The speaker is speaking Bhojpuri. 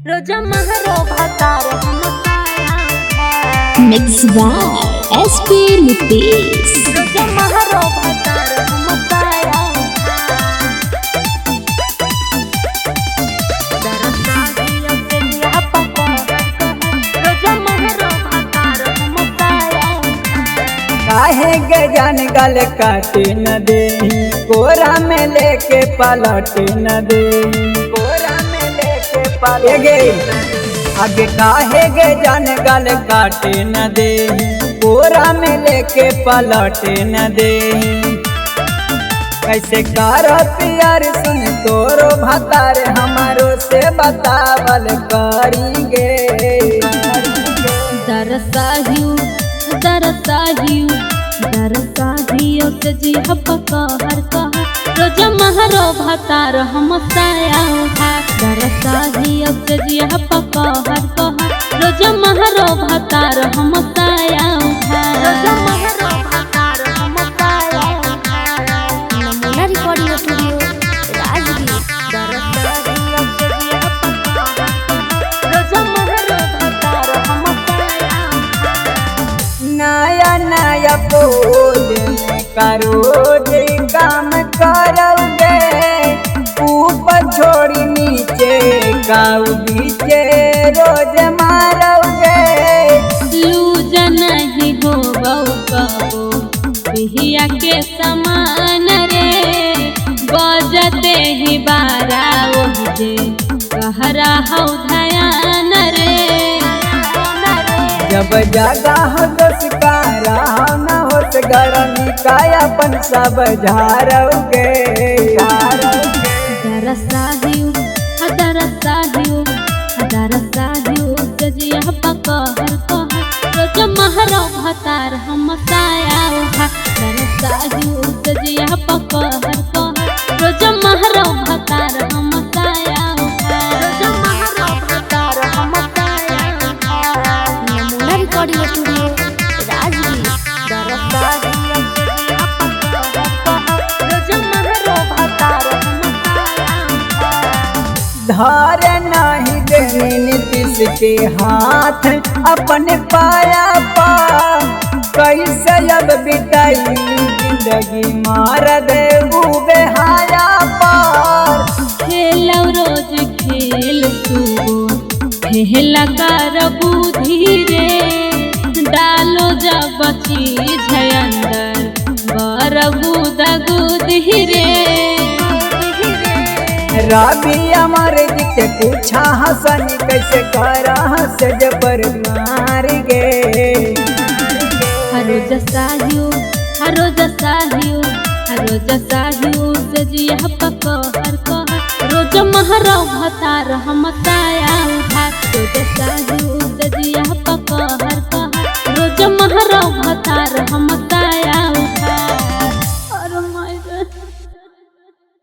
रोजा महरो भतार हम मिक्स बाय एसपी नितेश। रोजा महरो भतार हम काहे गजान गल काटे न दे, कोरा में लेके पलटे न दे, कोरा में लेके पलटे आगे काहे गजान गल काटे न दे, कोरा में लेके पलटे न दे। कैसे कर प्यार सुन तोरो भतार हमारो से बतावल करीगे। दरसाहियो से जी हपकार कहा रोजा महरो भतार हम साया उठा। दरसाहियो से जी हपकार कहा रोजा महरो भतार हम साया उठा। रोजा महरो भतार हम साया उठा। नमूना रिकॉर्डिंग स्टूडियो राजगीर। दरसाहियो से जी हपकार रोजा महरो भतार हम साया उठा। नया नया बोल करोगे काम करोगे, ऊपर छोड़ी नीचे गाँव बीचे रोज मारोगे। लूज नहीं हो कबो पिहिया के समान रे, बजते ही बारा ओहजे कहरा हौ धयान रे। जब जागा हो दोस्तारा न हो गरमी का अपन सब झारोगे। दरसाहियो सजिया पकहर कहा रोज महरो भतार हम साया उठा। दरसाहियो सजिया पकहर कहा रोज महरो भतार हम साया उठा। रोज महरो भतार हम साया उठा। नमूना रिकॉर्डिंग स्टूडियो राजगीर। दरसाहियो सजिया पकहर कहा रोज महरो भतार हम साया उठा। धार नहीं देनी नीतीश के हाथ अपने पाया पा, कैसे अब बिताई जिंदगी मार दे बेहाया पार। खेलौ रोज खेल खेला कर बुद्धि रे, डालो जब चीज अंदर बर गुदा गुदी रे। राबी हमारे जिते पूछा हसन कैसे करा से पर मार गे। हरो जसाहियो से जिया पकहर कहा रोज महरो भतार हम साया उठा। रोज साहियो से जिया पकहर कहा रोज महरो भतार हम